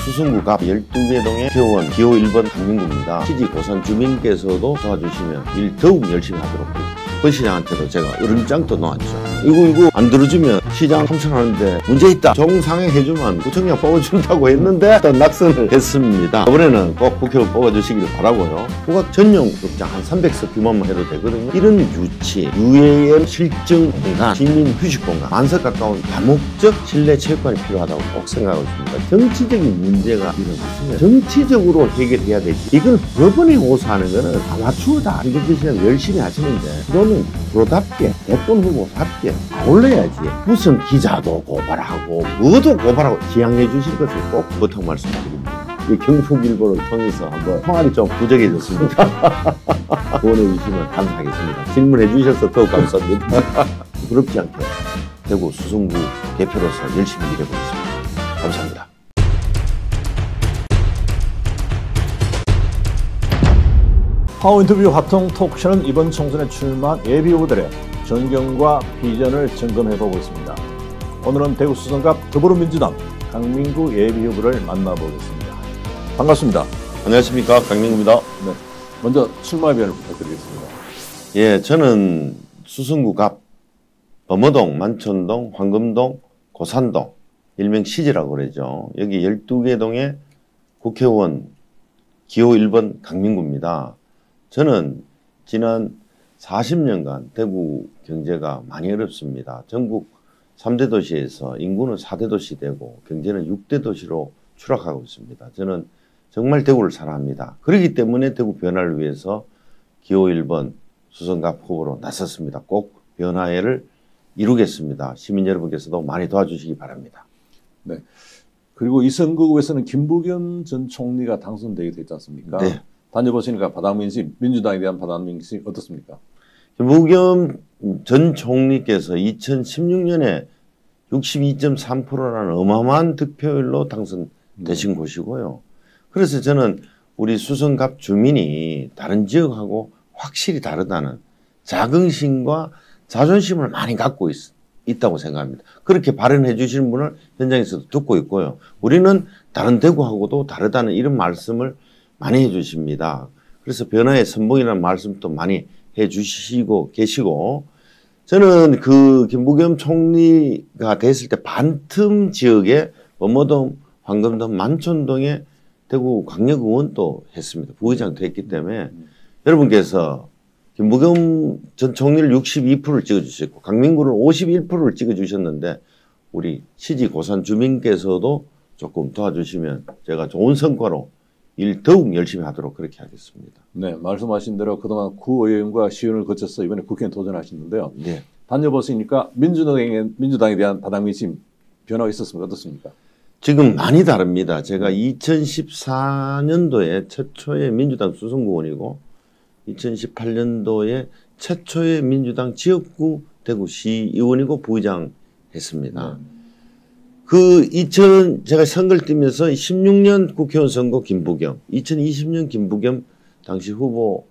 수성구 갑 12개 동의 국회의원 기호 1번 강민구입니다. 시지 고산 주민께서도 도와주시면 일 더욱 열심히 하도록 그 시장한테도 제가 으름장도 놓았죠. 이거 안 들어주면 시장 참선하는데 문제 있다. 정상에 해주면 구청장 뽑아준다고 했는데 또 낙선을 했습니다. 이번에는 꼭 국회의원 뽑아주시길 바라고요. 국악 전용 극장 한 300석 규모만 해도 되거든요. 이런 유치, 유해의 실증 공간, 시민 휴식 공간, 만석 가까운 다목적 실내 체육관이 필요하다고 꼭 생각하고 있습니다. 정치적인 문제가 일어났으면 정치적으로 해결해야 되지. 이걸 법원에 호소하는 거는 아마추어다. 이것이 열심히 하시는데 그거는 프로답게 대권 후보답게 올려야지. 무슨 기자도 고발하고 뭐도 고발하고 지양해 주실 것을 꼭 부탁 말씀드립니다. 이 경북일보를 통해서 한번 통합이 좀 부족해졌습니다. 후원해 주시면 감사하겠습니다. 질문해 주셔서 더욱 감사합니다. 부럽지 않게 대구 수성구 대표로서 열심히 일해보겠습니다. 감사합니다. 파워 인터뷰 화통 토크쇼는 이번 총선에 출마한 예비후보들의 전경과 비전을 점검해보고 있습니다. 오늘은 대구 수성갑 더불어민주당 강민구 예비후보를 만나보겠습니다. 반갑습니다. 안녕하십니까, 강민구입니다. 네, 먼저 출마 의견을 부탁드리겠습니다. 예, 저는 수성구 갑 범어동, 만촌동, 황금동, 고산동, 일명 시지라고 그러죠. 여기 12개 동의 국회의원 기호 1번 강민구입니다. 저는 지난 40년간 대구 경제가 많이 어렵습니다. 전국 3대 도시에서 인구는 4대 도시 되고 경제는 6대 도시로 추락하고 있습니다. 저는 정말 대구를 사랑합니다. 그렇기 때문에 대구 변화를 위해서 기호 1번 수성갑 후보로 나섰습니다. 꼭 변화를 이루겠습니다. 시민 여러분께서도 많이 도와주시기 바랍니다. 네. 그리고 이 선거구에서는 김부겸 전 총리가 당선되게 됐지 않습니까? 네. 다녀보시니까 바닥민심, 민주당에 대한 바닥민심 어떻습니까? 김부겸 전 총리께서 2016년에 62.3%라는 어마어마한 득표율로 당선되신 곳이고요. 그래서 저는 우리 수성갑 주민이 다른 지역하고 확실히 다르다는 자긍심과 자존심을 많이 갖고 있다고 생각합니다. 그렇게 발언해 주시는 분을 현장에서도 듣고 있고요. 우리는 다른 대구하고도 다르다는 이런 말씀을 많이 해 주십니다. 그래서 변화의 선봉이라는 말씀도 많이 해 주시고 계시고, 저는 그 김부겸 총리가 됐을 때 반틈 지역에 범어동, 황금동, 만촌동에 대구 광역의원도 했습니다. 부의장도 했기 때문에 여러분께서 김부겸 전 총리를 62%를 찍어주셨고 강민구를 51%를 찍어주셨는데 우리 시지 고산 주민께서도 조금 도와주시면 제가 좋은 성과로 일 더욱 열심히 하도록 그렇게 하겠습니다. 네, 말씀하신 대로 그동안 구의원과 시의원을 거쳐서 이번에 국회에 도전하셨는데요. 네. 다녀보시니까 민주당에 대한 바닥민심 변화가 있었습니까? 어떻습니까? 지금 많이 다릅니다. 제가 2014년도에 최초의 민주당 수성구원이고 2018년도에 최초의 민주당 지역구 대구시 의원이고 부의장 했습니다. 제가 선거를 뛰면서 16년 국회의원 선거 김부겸, 2020년 김부겸 당시 후보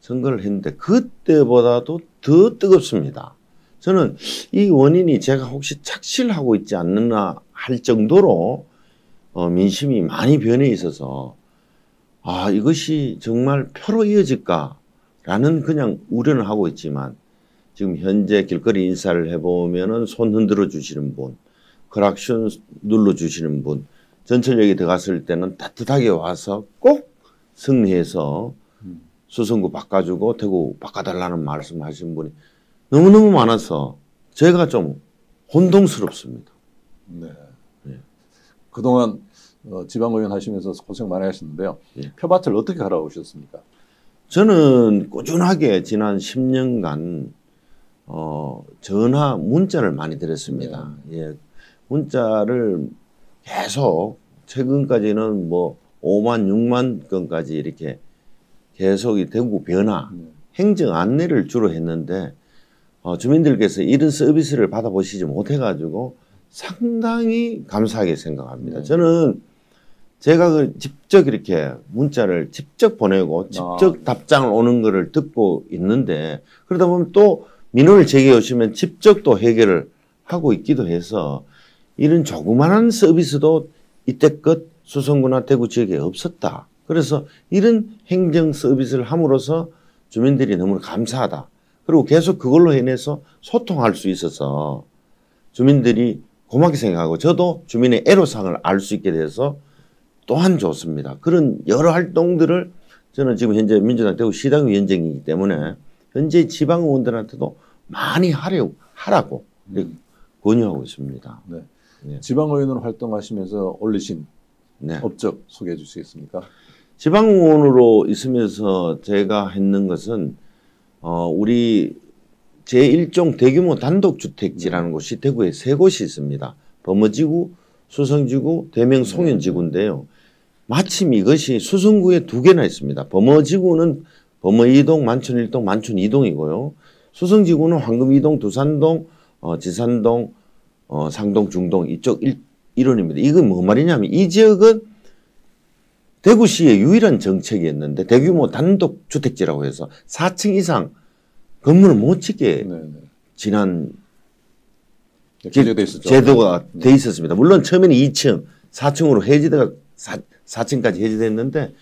선거를 했는데 그때보다도 더 뜨겁습니다. 저는 이 원인이 제가 혹시 착실하고 있지 않나 할 정도로 민심이 많이 변해 있어서 이것이 정말 표로 이어질까라는 그냥 우려는 하고 있지만 지금 현재 길거리 인사를 해보면은 손 흔들어 주시는 분, 크락션 눌러주시는 분, 전철역에 들어갔을 때는 따뜻하게 와서 꼭 승리해서 수성구 바꿔주고 대구 바꿔달라는 말씀하신 분이 너무너무 많아서 제가 좀 혼동스럽습니다. 네. 네. 그동안 지방의원 하시면서 고생 많이 하셨는데요. 예. 표밭을 어떻게 갈아오셨습니까? 저는 꾸준하게 지난 10년간 전화, 문자를 많이 드렸습니다. 네. 예. 문자를 계속 최근까지는 뭐 5만, 6만 건까지 이렇게 계속 이 대구 변화, 행정 안내를 주로 했는데 주민들께서 이런 서비스를 받아보시지 못해가지고 상당히 감사하게 생각합니다. 저는 제가 직접 이렇게 문자를 직접 보내고 직접 답장을 오는 거를 듣고 있는데 그러다 보면 또 민원을 제기해 오시면 직접 또 해결을 하고 있기도 해서 이런 조그마한 서비스도 이때껏 수성구나 대구 지역에 없었다. 그래서 이런 행정 서비스를 함으로써 주민들이 너무 감사하다. 그리고 계속 그걸로 인해서 소통할 수 있어서 주민들이 고맙게 생각하고 저도 주민의 애로사항을 알 수 있게 돼서 또한 좋습니다. 그런 여러 활동들을 저는 지금 현재 민주당 대구 시당위원장이기 때문에 현재 지방의원들한테도 많이 하라고 권유하고 있습니다. 네. 네. 지방의원으로 활동하시면서 올리신 네. 업적 소개해 주시겠습니까? 지방의원으로 있으면서 제가 했는 것은 우리 제1종 대규모 단독주택지라는 곳이 대구에 3곳이 있습니다. 범어지구, 수성지구, 대명 송현지구인데요. 마침 이것이 수성구에 2개나 있습니다. 범어지구는 범어 2동, 만촌 1동, 만촌 2동이고요. 수성지구는 황금 2동, 두산동, 지산동, 상동, 중동 이쪽 일원입니다. 이건 뭐 말이냐면 이 지역은 대구시의 유일한 정책이었는데 대규모 단독주택지라고 해서 4층 이상 건물을 못 짓게 지난 제도가 돼 있었습니다. 물론 처음에는 2층, 4층으로 해지다가 4층까지 해지됐는데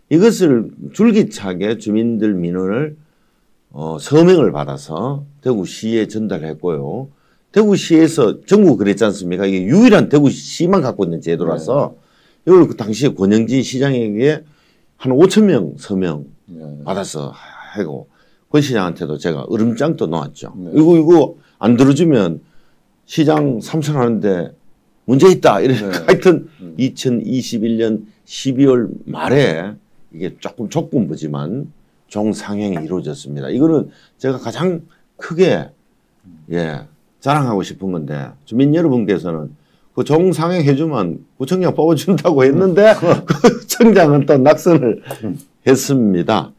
이것을 줄기차게 주민들 민원을 서명을 받아서 대구시에 전달했고요. 대구시에서 전국 그랬지 않습니까? 이게 유일한 대구시만 갖고 있는 제도라서 이걸 그 당시에 권영진 시장에게 한 5천 명 서명 받아서 하고 권 시장한테도 제가 으름장도 놓았죠. 이거 안 들어주면 시장 삼선하는데 문제 있다. 이러니까 하여튼 2021년 12월 말에 이게 조금 족분부지만 종상향이 이루어졌습니다. 이거는 제가 가장 크게 자랑하고 싶은 건데 주민 여러분께서는 그 종상향 해주면 구청장 뽑아준다고 했는데 그 청장은 또 낙선을 했습니다.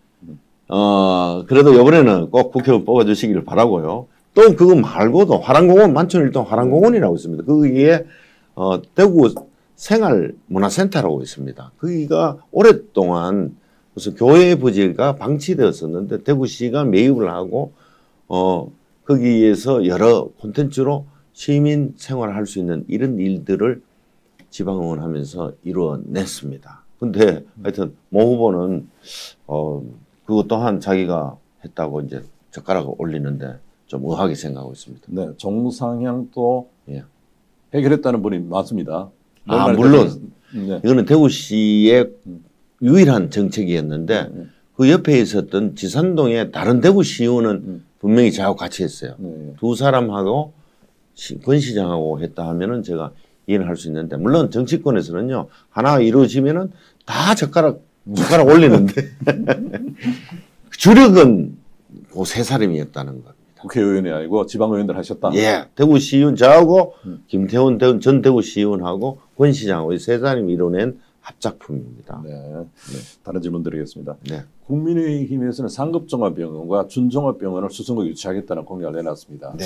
그래도 이번에는 꼭 국회의원 뽑아주시기를 바라고요. 또 그거 말고도 화랑공원, 만촌일동 화랑공원이라고 있습니다. 거기에 대구 생활문화센터라고 있습니다. 거기가 오랫동안 무슨 교회 부지가 방치되었었는데 대구시가 매입을 하고 거기에서 여러 콘텐츠로 시민 생활을 할 수 있는 이런 일들을 지방의원 하면서 이루어냈습니다. 근데 하여튼 모 후보는 그것 또한 자기가 했다고 이제 젓가락을 올리는데 좀 의아하게 생각하고 있습니다. 네, 종상향도 해결했다는 분이 많습니다. 물론 이거는 대구시의 유일한 정책이었는데 그 옆에 있었던 지산동의 다른 대구시의원은 분명히 저하고 같이 했어요. 두 사람하고 권 시장하고 했다 하면은 제가 이해를 할 수 있는데 물론 정치권에서는요 하나 이루어지면은 다 젓가락 올리는데 주력은 그 세 사람이었다는 겁니다. 국회의원이 아니고 지방의원들 하셨다. 예, 대구시의원 저하고 김태훈 전 대구시의원하고 권 시장하고 이 세 사람이 이뤄낸 합작품입니다. 다른 질문 드리겠습니다. 네. 국민의힘에서는 상급종합병원과 준종합병원을 수성구에 유치하겠다는 공약을 내놨습니다. 네.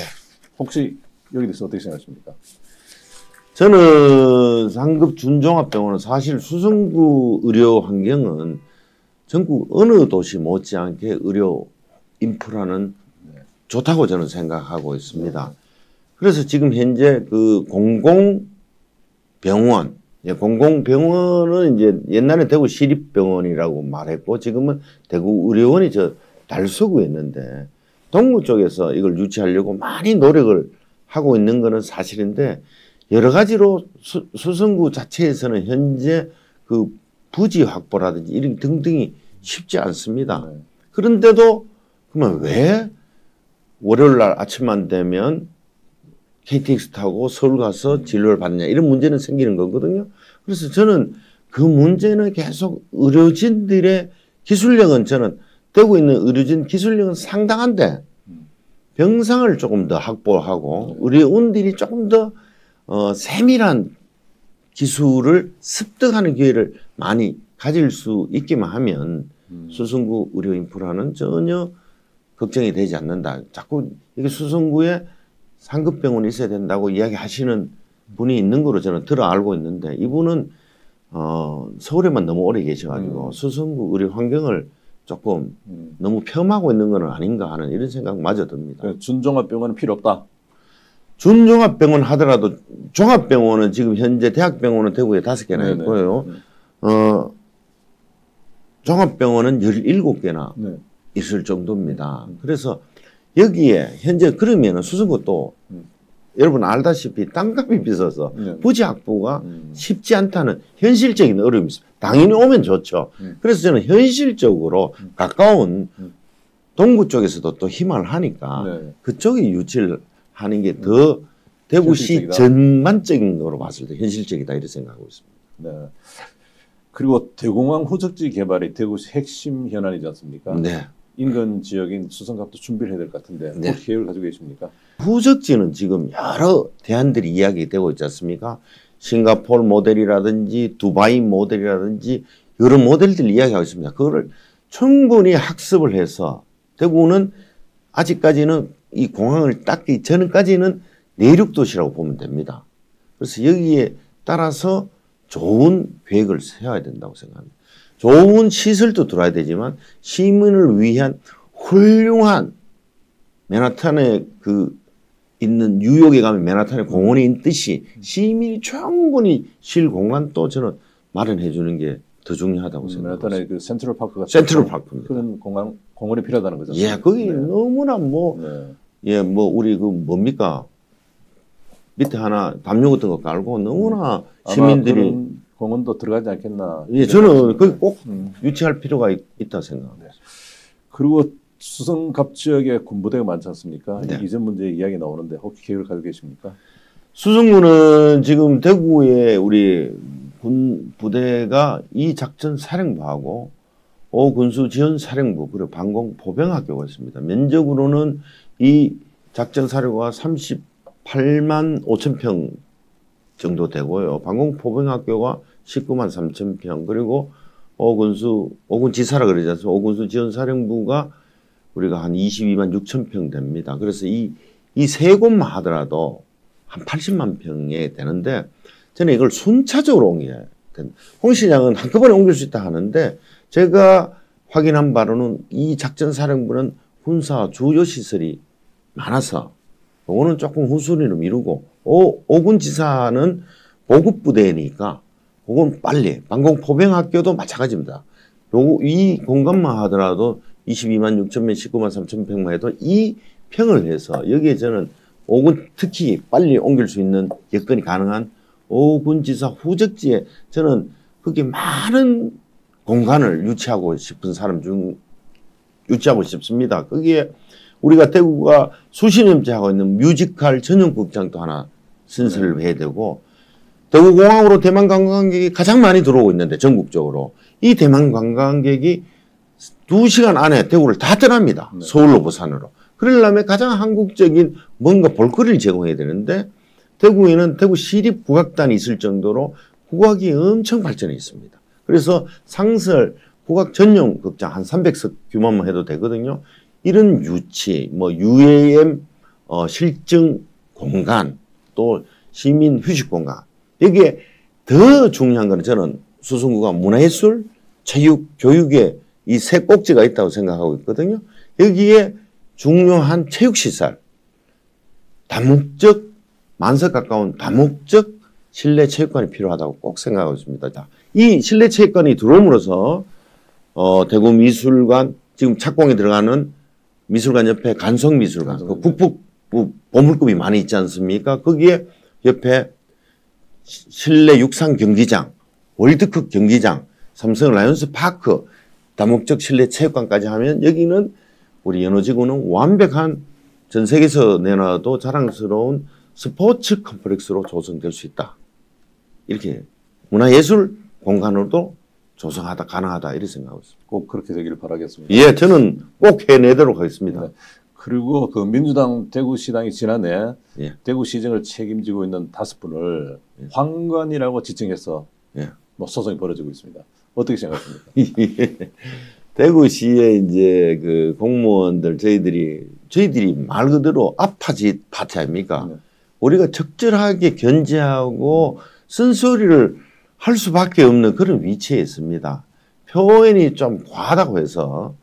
혹시 여기 대해서 어떻게 생각하십니까? 저는 상급 준종합병원은 사실 수성구 의료 환경은 전국 어느 도시 못지않게 의료 인프라는 좋다고 저는 생각하고 있습니다. 그래서 지금 현재 그 공공병원은 이제 옛날에 대구 시립병원이라고 말했고 지금은 대구 의료원이 저 달서구에 있는데 동구 쪽에서 이걸 유치하려고 많이 노력을 하고 있는 것은 사실인데 여러 가지로 수성구 자체에서는 현재 그 부지 확보라든지 이런 등등이 쉽지 않습니다. 그런데도 그러면 왜 월요일 날 아침만 되면 KTX 타고 서울 가서 진료를 받느냐 이런 문제는 생기는 거거든요. 그래서 저는 그 문제는 계속 의료진들의 기술력은 저는 대구에 있는 의료진 기술력은 상당한데 병상을 조금 더 확보하고 의료원들이 조금 더 세밀한 기술을 습득하는 기회를 많이 가질 수 있기만 하면 수성구 의료 인프라는 전혀 걱정이 되지 않는다. 자꾸 이게 수성구에 상급병원이 있어야 된다고 이야기하시는 분이 있는 거로 저는 들어 알고 있는데 이분은 서울에만 너무 오래 계셔가지고 수성구 의료 환경을 조금 너무 폄하고 있는 건 아닌가 하는 이런 생각마저 듭니다. 준종합병원은 필요 없다. 준종합병원 하더라도 종합병원은 지금 현재 대학병원은 대구에 5개나 있고요. 종합병원은 17개나 있을 정도입니다. 그래서 여기에 현재 그러면은 수성구도 여러분 알다시피 땅값이 비싸서 부지 확보가 쉽지 않다는 현실적인 어려움이 있습니다. 당연히 오면 좋죠. 그래서 저는 현실적으로 가까운 동구 쪽에서도 또 희망을 하니까 그쪽에 유치를 하는 게 더 대구시 전반적인 거로 봤을 때 현실적이다 이렇게 생각하고 있습니다. 네. 그리고 대공항 후적지 개발이 대구시 핵심 현안이지 않습니까? 네. 인근 지역인 수성갑도 준비를 해야 될 것 같은데 네. 혹시 계획을 가지고 계십니까? 후적지는 지금 여러 대안들이 이야기되고 있지 않습니까? 싱가포르 모델이라든지 두바이 모델이라든지 여러 모델들 이야기하고 있습니다. 그거를 충분히 학습을 해서 대구는 아직까지는 이 공항을 닦기 전까지는 내륙도시라고 보면 됩니다. 그래서 여기에 따라서 좋은 계획을 세워야 된다고 생각합니다. 좋은 시설도 들어야 되지만 시민을 위한 훌륭한 맨하탄에 그 있는 뉴욕에 가면 맨하탄에 공원이 있듯이 시민이 충분히 쉴 공간도 저는 마련해 주는 게 더 중요하다고 생각합니다. 맨하탄에 그 센트럴 파크가 센트럴 파크입니다. 그런 공원이 필요하다는 거죠. 예, 거기 너무나 뭐 예, 뭐 우리 그 뭡니까 밑에 하나 담요 같은 거 깔고 너무나 시민들이 그런 공원도 들어가지 않겠나. 예, 저는 거기 꼭 유치할 필요가 있다 생각합니다. 그리고 수성갑 지역에 군부대가 많지 않습니까? 네. 이전 문제 이야기 나오는데 혹시 계획을 가지고 계십니까? 수성구는 지금 대구에 우리 군 부대가 이 작전 사령부하고 군수 지원 사령부 그리고 방공 보병학교가 있습니다. 면적으로는 이 작전 사령부가 38만 5천 평 정도 되고요. 방공 보병학교가 19만 3천 평 그리고 오군 지사라 그러지 않습니까? 오군수 지원 사령부가 우리가 한 22만 6천 평 됩니다. 그래서 이 세 곳만 하더라도 한 80만 평에 되는데 저는 이걸 순차적으로 옮겨야 된다. 홍 시장은 한꺼번에 옮길 수 있다 하는데 제가 확인한 바로는 이 작전사령부는 군사 주요 시설이 많아서 요거는 조금 후순위로 미루고 오군 지사는 보급 부대니까 그건 빨리 방공포병학교도 마찬가지입니다. 이 공간만 하더라도 22만 6천 명, 19만 3천 평만 해도 이 평을 해서 여기에 저는 오군 특히 빨리 옮길 수 있는 여건이 가능한 오군지사 후적지에 저는 그게 많은 공간을 유치하고 싶은 사람 중 유치하고 싶습니다. 거기에 우리가 대구가 수십 년째 하고 있는 뮤지컬 전용 극장도 하나 신설을 해야 되고 대구공항으로 대만 관광객이 가장 많이 들어오고 있는데 전국적으로 이 대만 관광객이 2시간 안에 대구를 다 떠납니다. 서울로 부산으로. 그러려면 가장 한국적인 뭔가 볼거리를 제공해야 되는데 대구에는 대구 시립국악단이 있을 정도로 국악이 엄청 발전해 있습니다. 그래서 상설 국악 전용 극장 한 300석 규모만 해도 되거든요. 이런 유치, 뭐 UAM 실증 공간 또 시민 휴식 공간 여기에 더 중요한 거는 저는 수성구가 문화예술, 체육, 교육에 이 세 꼭지가 있다고 생각하고 있거든요. 여기에 중요한 체육시설, 다목적, 만석 가까운 다목적 실내 체육관이 필요하다고 꼭 생각하고 있습니다. 자, 이 실내 체육관이 들어옴으로써 대구 미술관, 지금 착공에 들어가는 미술관 옆에 간성미술관, 그 국북부 보물급이 많이 있지 않습니까? 거기에 옆에 실내 육상 경기장, 월드컵 경기장, 삼성 라이온스 파크, 다목적 실내 체육관까지 하면 여기는 우리 연호지구는 완벽한 전 세계에서 내놔도 자랑스러운 스포츠 컴플렉스로 조성될 수 있다. 이렇게 문화예술 공간으로도 조성하다 가능하다 이렇게 생각하고 있습니다. 꼭 그렇게 되기를 바라겠습니다. 예, 저는 꼭 해내도록 하겠습니다. 네. 그리고 그 민주당 대구시당이 지난해 예. 대구시정을 책임지고 있는 5분을 황관이라고 지칭해서 뭐 소송이 벌어지고 있습니다. 어떻게 생각하십니까? 대구시에 이제 그 공무원들 저희들이 말 그대로 아파지 파티 아닙니까? 우리가 적절하게 견제하고 쓴소리를 할 수밖에 없는 그런 위치에 있습니다. 표현이 좀 과하다고 해서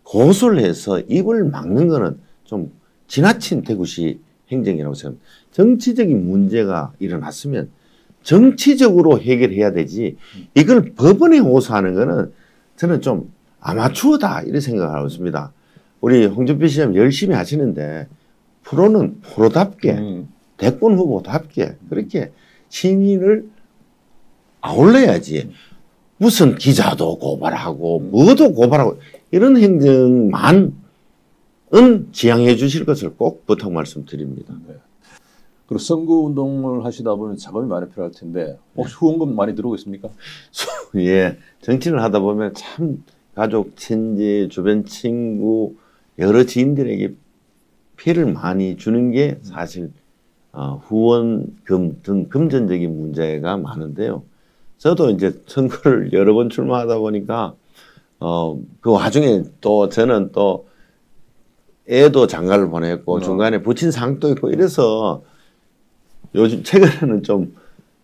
고소를 해서 입을 막는 거는 좀 지나친 대구시 행정이라고 생각합니다. 정치적인 문제가 일어났으면 정치적으로 해결해야 되지 이걸 법원에 호소하는 거는 저는 좀 아마추어다 이렇게 생각하고 있습니다. 우리 홍준표 시장 열심히 하시는데 프로는 프로답게 대권 후보답게 그렇게 시민을 아울러야지 무슨 기자도 고발하고 뭐도 고발하고 이런 행정만은 지양해 주실 것을 꼭 부탁 말씀드립니다. 네. 그리고 선거운동을 하시다 보면 자금이 많이 필요할 텐데 혹시 후원금 많이 들어오고 있습니까? 예, 정치를 하다 보면 참 가족, 친지, 주변 친구 여러 지인들에게 피해를 많이 주는 게 사실 후원금 등 금전적인 문제가 많은데요. 저도 이제 선거를 여러 번 출마하다 보니까 그 와중에 또 저는 또 애도 장가를 보냈고 중간에 부친 상도 있고 이래서 요즘 최근에는 좀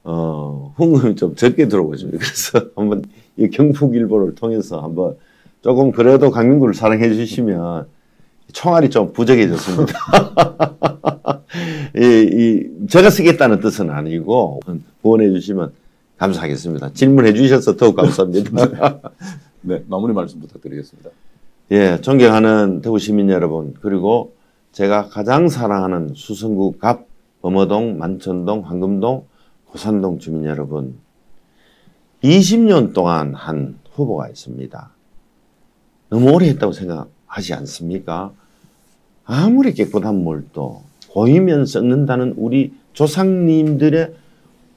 후원금이 좀 적게 들어오고 있습니다. 그래서 한번 이 경북일보를 통해서 한번 조금 그래도 강민구를 사랑해 주시면 총알이 좀 부족해졌습니다. 제가 쓰겠다는 뜻은 아니고 후원해 주시면 감사하겠습니다. 질문해 주셔서 더욱 감사합니다. 네, 마무리 말씀 부탁드리겠습니다. 예, 존경하는 대구 시민 여러분, 그리고 제가 가장 사랑하는 수성구 갑, 범어동, 만천동, 황금동, 고산동 주민 여러분, 20년 동안 한 후보가 있습니다. 너무 오래 했다고 생각하지 않습니까? 아무리 깨끗한 물도 고이면 썩는다는 우리 조상님들의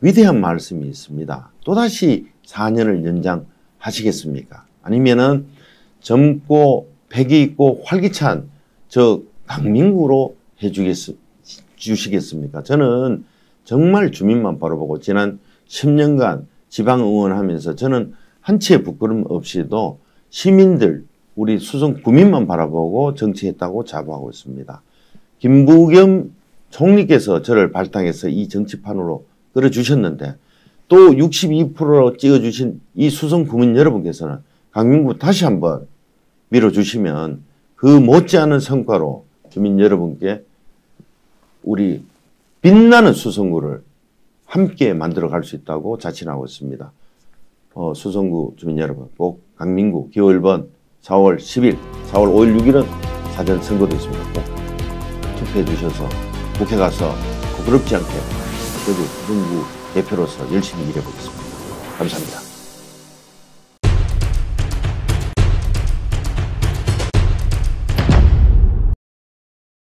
위대한 말씀이 있습니다. 또다시 4년을 연장하시겠습니까? 아니면은 젊고 패기 있고 활기찬 저 강민구로 해주시겠습니까? 저는 정말 주민만 바라보고 지난 10년간 지방의원하면서 저는 한치의 부끄럼 없이도 시민들 우리 수성 구민만 바라보고 정치했다고 자부하고 있습니다. 김부겸 총리께서 저를 발당해서 이 정치판으로 끌어주셨는데 또 62%로 찍어주신 이 수성 구민 여러분께서는 강민구 다시 한번 밀어주시면 그 못지않은 성과로 주민 여러분께 우리 빛나는 수성구를 함께 만들어 갈 수 있다고 자신하고 있습니다. 수성구 주민 여러분 꼭 강민구 기호 1번 4월 10일, 4월 5일, 6일은 사전 선거도 있습니다. 꼭 투표해 주셔서 국회 가서 부끄럽지 않게 저도 수성구 대표로서 열심히 일해보겠습니다. 감사합니다.